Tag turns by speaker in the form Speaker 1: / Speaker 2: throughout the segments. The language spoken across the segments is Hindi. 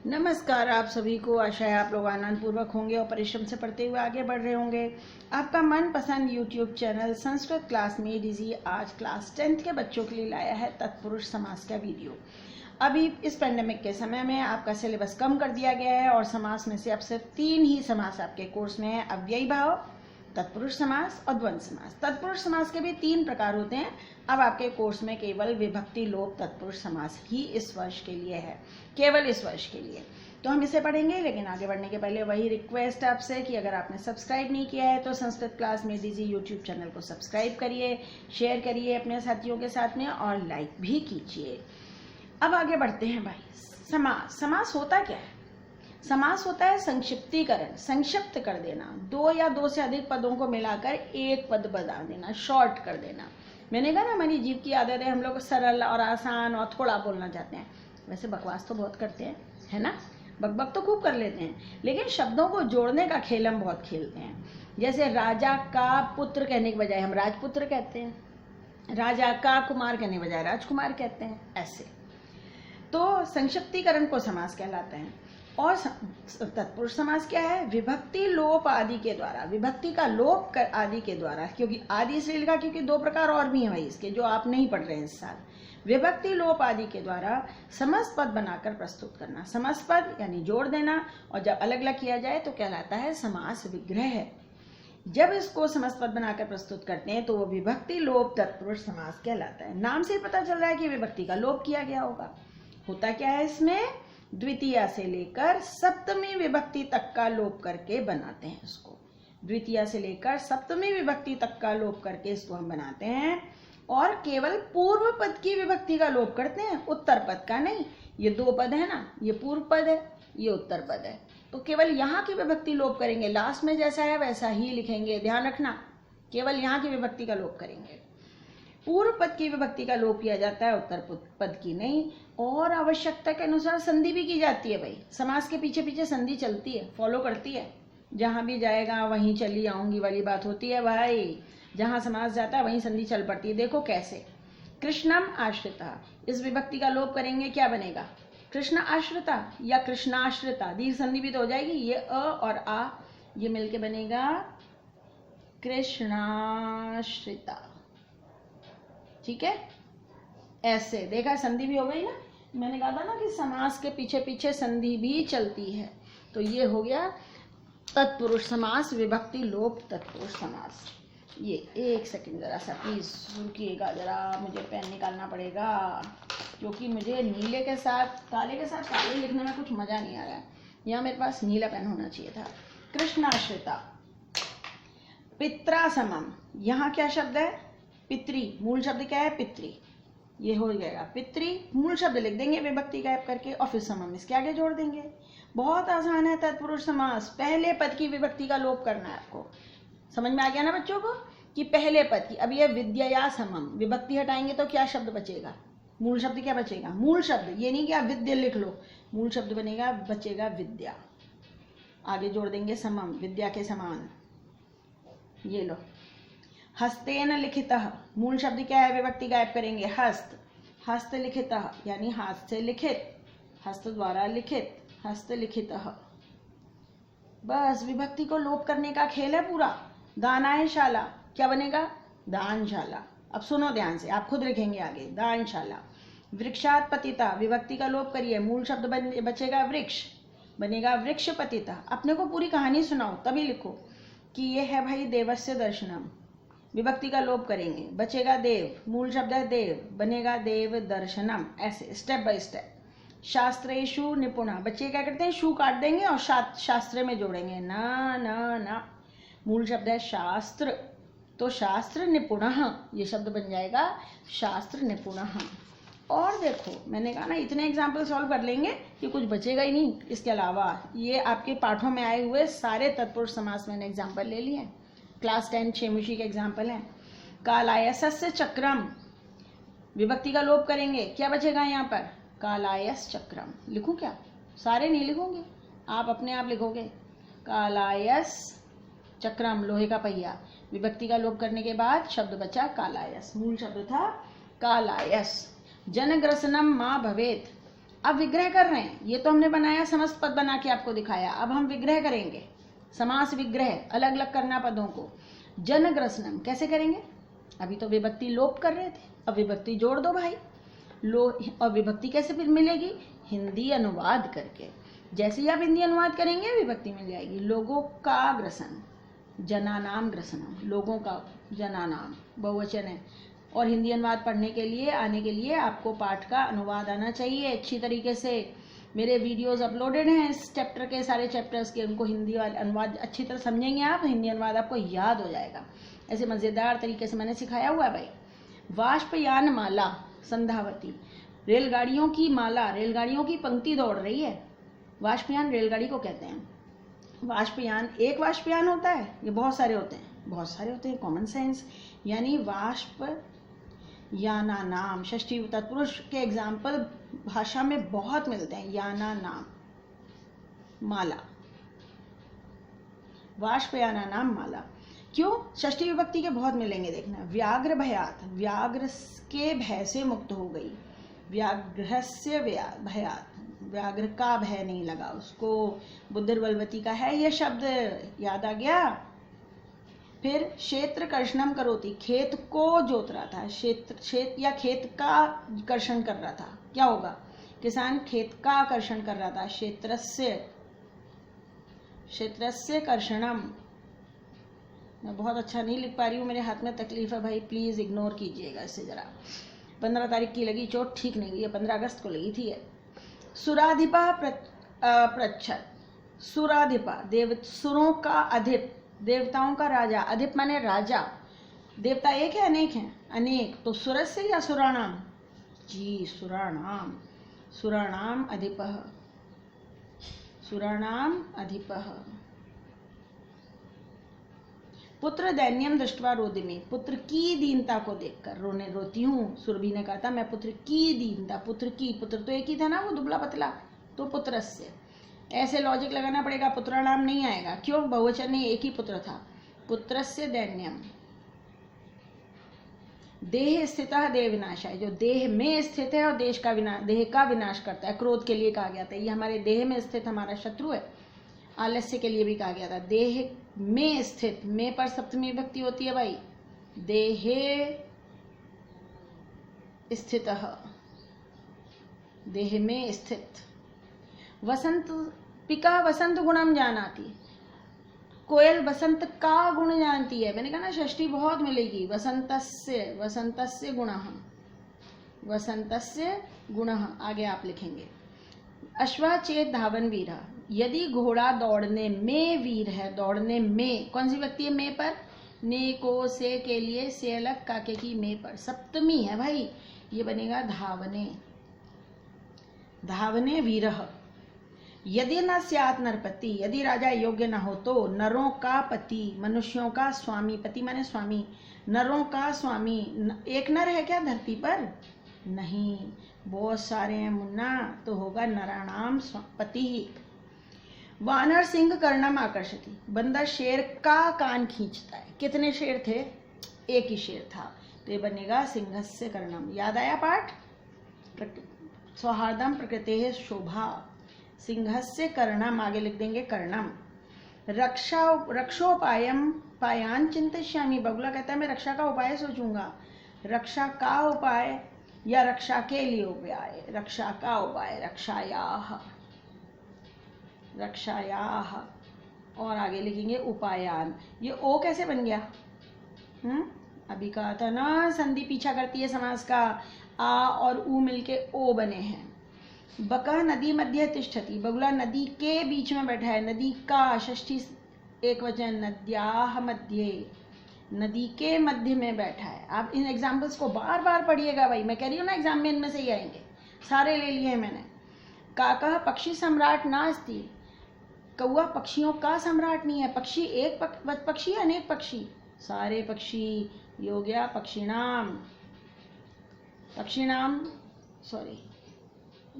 Speaker 1: नमस्कार आप सभी को। आशा है आप लोग आनंद पूर्वक होंगे और परिश्रम से पढ़ते हुए आगे बढ़ रहे होंगे। आपका मनपसंद YouTube चैनल संस्कृत क्लास में डीजी आज क्लास 10th के बच्चों के लिए लाया है तत्पुरुष समास का वीडियो। अभी इस पेंडेमिक के समय में आपका सिलेबस कम कर दिया गया है और समास में से अब सिर्फ 3 ही समास आपके कोर्स में है, अव्ययी भाव, तत्पुरुष समास और द्वंद्व समास। तत्पुरुष समास के भी 3 प्रकार होते हैं। अब आपके कोर्स में केवल विभक्ति लोप तत्पुरुष समास ही इस वर्ष के लिए है, केवल इस वर्ष के लिए। तो हम इसे पढ़ेंगे, लेकिन आगे बढ़ने के पहले वही रिक्वेस्ट आपसे कि अगर आपने सब्सक्राइब नहीं किया है तो संस्कृत क्लास में डीजी यूट्यूब चैनल को सब्सक्राइब करिए, शेयर करिए अपने साथियों के साथ में और लाइक भी कीजिए। अब आगे बढ़ते हैं भाई। समास, समास होता क्या है? समास होता है संक्षिप्तीकरण, संक्षिप्त कर देना, 2 या 2 से अधिक पदों को मिलाकर एक पद बना देना, शॉर्ट कर देना। मैंने कहा ना, हमारी जीभ की आदत है, हम लोग सरल और आसान और थोड़ा बोलना चाहते हैं। वैसे बकवास तो बहुत करते हैं, है ना, बकबक तो खूब कर लेते हैं, लेकिन शब्दों को जोड़ने का खेल हम बहुत खेलते हैं। जैसे राजा का पुत्र कहने के बजाय हम राजपुत्र कहते हैं, राजा का कुमार कहने के बजाय राजकुमार कहते हैं, ऐसे। तो संक्षिप्तीकरण को समास कहलाता है। और तत्पुरुष समास क्या है? विभक्ति लोप आदि के द्वारा, विभक्ति का लोप कर आदि के द्वारा, क्योंकि आदि इसलिए लिखा क्योंकि 2 प्रकार और भी हैं भाई इसके, जो आप नहीं पढ़ रहे हैं इस साल। विभक्ति लोप आदि के द्वारा समस्त पद बनाकर प्रस्तुत करना, समस्त पद यानी जोड़ देना, और जब अलग अलग किया जाए तो कहलाता है समास विग्रह। जब इसको समस्त पद बनाकर प्रस्तुत करते हैं तो वो विभक्ति लोप तत्पुरुष समास कहलाता है। नाम से ही पता चल रहा है कि विभक्ति का लोप किया गया होगा। होता क्या है इसमें? द्वितीया से लेकर सप्तमी विभक्ति तक का लोप करके बनाते हैं इसको। द्वितीया से लेकर सप्तमी विभक्ति तक का लोप करके इसको हम बनाते हैं, और केवल पूर्व पद की विभक्ति का लोप करते हैं, उत्तर पद का नहीं। ये 2 पद है ना, ये पूर्व पद है, ये उत्तर पद है, तो केवल यहाँ की विभक्ति लोप करेंगे। लास्ट में जैसा है वैसा ही लिखेंगे, ध्यान रखना, केवल यहाँ की विभक्ति का लोप करेंगे। पूर्व पद की विभक्ति का लोप किया जाता है, उत्तर पद की नहीं। और आवश्यकता के अनुसार संधि भी की जाती है भाई। समास के पीछे पीछे संधि चलती है, फॉलो करती है। जहां भी जाएगा वहीं चली आऊंगी वाली बात होती है भाई। जहां समास जाता है वहीं संधि चल पड़ती है। देखो कैसे। कृष्णम आश्रिता, इस विभक्ति का लोप करेंगे, क्या बनेगा? कृष्ण आश्रिता या कृष्णाश्रिता, दीर्घ संधि भी तो हो जाएगी। ये अ और आ ये मिलके बनेगा कृष्णाश्रिता, ठीक है। ऐसे देखा, संधि भी हो गई ना। मैंने कहा था ना कि समास के पीछे पीछे संधि भी चलती है। तो ये हो गया तत्पुरुष समास, विभक्ति लोप तत्पुरुष समास। ये 1 सेकंड जरा सा प्लीज रुकिएगा, जरा मुझे पेन निकालना पड़ेगा, क्योंकि मुझे नीले के साथ काले लिखने में कुछ मजा नहीं आ रहा है। यहाँ मेरे पास नीला पेन होना चाहिए था। कृष्णाश्रिता। पित्रा समम, यहाँ क्या शब्द है? पितरी। मूल शब्द क्या है? पितरी। ये हो जाएगा पितरी, मूल शब्द लिख देंगे विभक्ति गायब करके, और फिर समम इसके आगे जोड़ देंगे। बहुत आसान है तत्पुरुष समास। पहले पद की विभक्ति का लोप करना है आपको। समझ में आ गया ना बच्चों को कि पहले पद की। अब ये विद्या समम, विभक्ति हटाएंगे तो क्या शब्द बचेगा? मूल शब्द क्या बचेगा? मूल शब्द, ये नहीं कि आप विद्या लिख लो, मूल शब्द बनेगा, बचेगा विद्या। आगे जोड़ देंगे समम, विद्या के समान। ये लो। हस्तेन लिखितः, मूल शब्द क्या है? विभक्ति गायब करेंगे, हस्त। हस्त लिखितः यानी हाथ से लिखित, हस्त द्वारा लिखित, हस्त लिखितः। बस विभक्ति को लोप करने का खेल है पूरा। दानाय शाला, क्या बनेगा? दानशाला। अब सुनो ध्यान से, आप खुद लिखेंगे आगे, दानशाला। वृक्षात पतिता, विभक्ति का लोप करिए, मूल शब्द बचेगा वृक्ष, बनेगा वृक्ष पतिता। अपने को पूरी कहानी सुनाओ तभी लिखो कि ये है भाई देवस्य दर्शनम, विभक्ति का लोप करेंगे, बचेगा देव, मूल शब्द है देव, बनेगा देव दर्शनम। ऐसे स्टेप बाय स्टेप। शास्त्रेषु निपुणा, बच्चे क्या करते हैं? शू काट देंगे और शास्त्र में जोड़ेंगे, ना ना ना, मूल शब्द है शास्त्र, तो शास्त्र निपुणः, ये शब्द बन जाएगा शास्त्र निपुणः। और देखो मैंने कहा ना, इतने एग्जाम्पल सॉल्व कर लेंगे कि कुछ बचेगा ही नहीं। इसके अलावा ये आपके पाठों में आए हुए सारे तत्पुरुष समास मैंने एग्जाम्पल ले लिए हैं। क्लास 10 क्षेमुषी के एग्जाम्पल हैं। कालायसस्य चक्रम, विभक्ति का लोप करेंगे, क्या बचेगा यहाँ पर? कालायस चक्रम। लिखूं क्या? सारे नहीं लिखोगे, आप अपने आप लिखोगे। कालायस चक्रम, लोहे का पहिया, विभक्ति का लोप करने के बाद शब्द बचा कालायस, मूल शब्द था कालायस। जनग्रसनम माँ भवेत, अब विग्रह कर रहे हैं। ये तो हमने बनाया, समस्त पद बना के आपको दिखाया। अब हम विग्रह करेंगे, समास विग्रह, अलग अलग करना पदों को। जनग्रसनम कैसे करेंगे? अभी तो विभक्ति लोप कर रहे थे, अब विभक्ति जोड़ दो भाई। और विभक्ति कैसे फिर मिलेगी? हिंदी अनुवाद करके। जैसे ही आप हिंदी अनुवाद करेंगे विभक्ति मिल जाएगी। लोगों का ग्रसन, जनानाम ग्रसनम, लोगों का, जनानाम बहुवचन है। और हिंदी अनुवाद पढ़ने के लिए, आने के लिए आपको पाठ का अनुवाद आना चाहिए अच्छी तरीके से। मेरे वीडियोस अपलोडेड हैं इस चैप्टर के, सारे चैप्टर्स के, उनको हिंदी अनुवाद अच्छी तरह समझेंगे आप, हिंदी अनुवाद आपको याद हो जाएगा। ऐसे मज़ेदार तरीके से मैंने सिखाया हुआ है भाई। वाष्पयान माला संध्यावती, रेलगाड़ियों की माला, रेलगाड़ियों की पंक्ति दौड़ रही है। वाष्पयान रेलगाड़ी को कहते हैं। वाष्पयान, एक वाष्पयान होता है, ये बहुत सारे होते हैं, बहुत सारे होते हैं, कॉमन सेंस। यानी वाष्प याना नाम, षष्ठी तत्पुरुष के एग्जाम्पल भाषा में बहुत मिलते हैं। याना नाम, माला, वाष्पयाना नाम माला। क्यों? षष्ठी विभक्ति के बहुत मिलेंगे, देखना। व्याघ्र भयात, व्याघ्र के भय से मुक्त हो गई। व्याघ्रस्य भयात, व्याघ्र का भय नहीं लगा उसको। बुद्धिर्बलवती का है ये शब्द, याद आ गया। फिर क्षेत्र कर्षणम करोति, खेत को जोत रहा था। क्षेत्र या खेत का कर्षण कर रहा था। क्या होगा? किसान खेत का कर्षण कर रहा था। क्षेत्रस्य कर्षणम। मैं बहुत अच्छा नहीं लिख पा रही हूँ, मेरे हाथ में तकलीफ है भाई, प्लीज इग्नोर कीजिएगा इसे जरा। 15 तारीख की लगी चोट, ठीक नहीं हुई है, 15 अगस्त को लगी थी। सुराधिपा प्रच्छद, सुराधिपा सुरों का अधिप, देवताओं का राजा। अधिप माने राजा। देवता एक है अनेक है? अनेक। तो सुरस्य या सुराणाम? जी सुराणाम। सुराणाम अधिपः, सुराणाम अधिपः। पुत्र दैन्यम दृष्ट्वा रोदिमी, पुत्र की दीनता को देखकर रोती हूँ। सुरभि ने कहा था मैं पुत्र की दीनता, पुत्र की, पुत्र तो एक ही था ना, वो दुबला पतला, तो पुत्रस्य। ऐसे लॉजिक लगाना पड़ेगा, पुत्राणाम नहीं आएगा। क्यों? बहुवचन में एक ही पुत्र था। पुत्रस्य दैन्यम। देह स्थित देह विनाशाय, जो देह में स्थित है और देह का विनाश करता है। क्रोध के लिए कहा गया था, ये हमारे देह में स्थित हमारा शत्रु है। आलस्य के लिए भी कहा गया था। देह में स्थित, में पर सप्तमी विभक्ति होती है भाई। देहे स्थितः, देह में स्थित। वसंत पिका वसंत गुणम जानाति, कोयल बसंत का गुण जानती है। मैंने कहा ना षष्ठी बहुत मिलेगी। वसंतस्य, वसंतस्य गुणः, वसंतस्य गुणः आगे आप लिखेंगे। अश्वा चेत धावन वीरा, यदि घोड़ा दौड़ने में वीर है, दौड़ने में, कौन सी व्यक्ति है में पर? ने को से के लिए से अलग काके की में पर, सप्तमी है भाई, ये बनेगा धावने, धावने वीरः। यदि न स्यात् नरपति, यदि राजा योग्य न हो तो। नरों का पति, मनुष्यों का स्वामी, पति माने स्वामी, नरों का स्वामी। एक नर है क्या धरती पर? नहीं, बहुत सारे हैं मुन्ना, तो होगा नराणाम पति। वानर सिंह कर्णम आकर्षति, बंदर शेर का कान खींचता है। कितने शेर थे? एक ही शेर था, तो ये बनेगा सिंहस्य कर्णम। याद आया पाठ? सौहार्दम प्रकृते शोभा, सिंहस्य कर्णम आगे लिख देंगे कर्णम। रक्षोपायम पायान चिंतयिष्यामि, बगुला कहता है मैं रक्षा का उपाय सोचूंगा। रक्षा का उपाय या रक्षा के लिए उपाय, रक्षा का उपाय, रक्षायाः, रक्षायाः। और आगे लिखेंगे उपायान। ये ओ कैसे बन गया? अभी कहा था ना संधि पीछा करती है समास का। आ और ऊ मिलके ओ बने हैं। बकः नदी मध्य तिष्ठति, बगुला नदी के बीच में बैठा है। नदी का, षष्ठी एक वचन, नद्याः मध्ये, नदी के मध्य में बैठा है। आप इन एग्जाम्पल्स को बार बार पढ़िएगा भाई, मैं कह रही हूँ ना एग्जाम में इनमें से ही आएंगे, सारे ले लिए हैं मैंने। काकः पक्षी सम्राट नास्ति, कौआ पक्षियों का सम्राट नहीं है। पक्षी एक पक्षी है, अनेक पक्षी, सारे पक्षी। ये हो गया पक्षिणाम, पक्षिणाम, सॉरी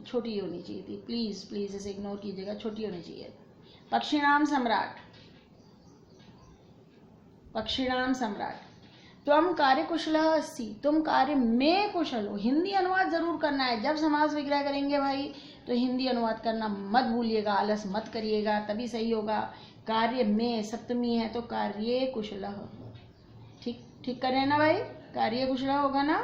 Speaker 1: छोटी होनी चाहिए थी, प्लीज प्लीज इसे इग्नोर कीजिएगा, छोटी होनी चाहिए। पक्षिणाम सम्राट, पक्षिणाम सम्राट। त्वम कार्य कुशलः अस्सि, तुम कार्य में कुशल हो। हिंदी अनुवाद जरूर करना है। जब समास विग्रह करेंगे भाई तो हिंदी अनुवाद करना मत भूलिएगा, आलस मत करिएगा, तभी सही होगा। कार्य में सप्तमी है तो कार्ये कुशलः। ठीक ठीक कर रहे हैं ना भाई, कार्य कुशलः होगा ना।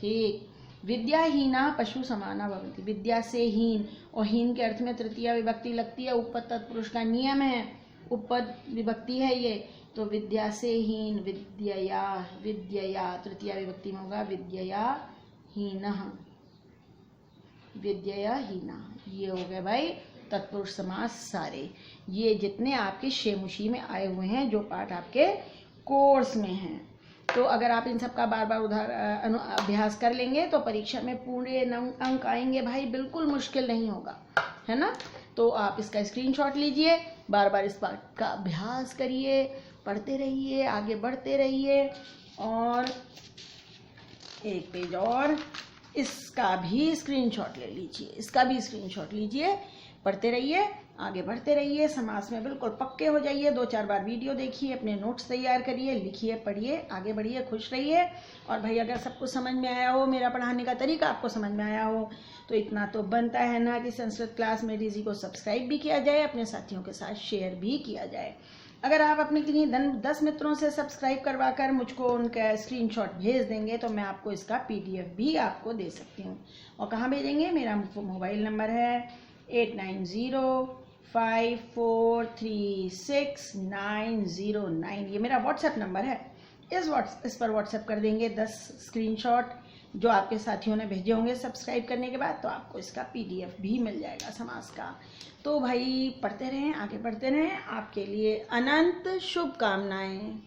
Speaker 1: ठीक। विद्याहीना पशु समाना भवन्ति, विद्या से हीन, और हीन के अर्थ में तृतीया विभक्ति लगती है। उपपद तत्पुरुष का नियम है, उपपद विभक्ति है ये, तो विद्या से हीन, विद्यया, विद्यया तृतीया विभक्ति में होगा विद्यया हीनः, विद्यया हीना। ये हो गए भाई तत्पुरुष समास सारे। ये जितने आपके शेमुशी में आए हुए हैं, जो पाठ आपके कोर्स में हैं। तो अगर आप इन सब का बार बार अभ्यास कर लेंगे तो परीक्षा में पूरे अंक आएंगे भाई, बिल्कुल मुश्किल नहीं होगा, है ना। तो आप इसका स्क्रीनशॉट लीजिए, बार बार इस पाठ का अभ्यास करिए, पढ़ते रहिए, आगे बढ़ते रहिए। और एक पेज और इसका भी स्क्रीनशॉट ले लीजिए, इसका भी स्क्रीनशॉट लीजिए, पढ़ते रहिए, आगे बढ़ते रहिए, समास में बिल्कुल पक्के हो जाइए। 2-4 बार वीडियो देखिए, अपने नोट्स तैयार करिए, लिखिए, पढ़िए, आगे बढ़िए, खुश रहिए। और भाई अगर सब कुछ समझ में आया हो, मेरा पढ़ाने का तरीका आपको समझ में आया हो, तो इतना तो बनता है ना कि संस्कृत क्लास में डीजी को सब्सक्राइब भी किया जाए, अपने साथियों के साथ शेयर भी किया जाए। अगर आप अपने के लिए 10 मित्रों से सब्सक्राइब करवा कर मुझको उनका स्क्रीनशॉट भेज देंगे तो मैं आपको इसका PDF भी आपको दे सकती हूँ। और कहाँ भेजेंगे, मेरा मोबाइल नंबर है 8905436909। ये मेरा व्हाट्सएप नंबर है। इस पर व्हाट्सएप कर देंगे 10 स्क्रीनशॉट जो आपके साथियों ने भेजे होंगे सब्सक्राइब करने के बाद, तो आपको इसका PDF भी मिल जाएगा समास का। तो भाई पढ़ते रहें, आगे बढ़ते रहें। आपके लिए अनंत शुभकामनाएं।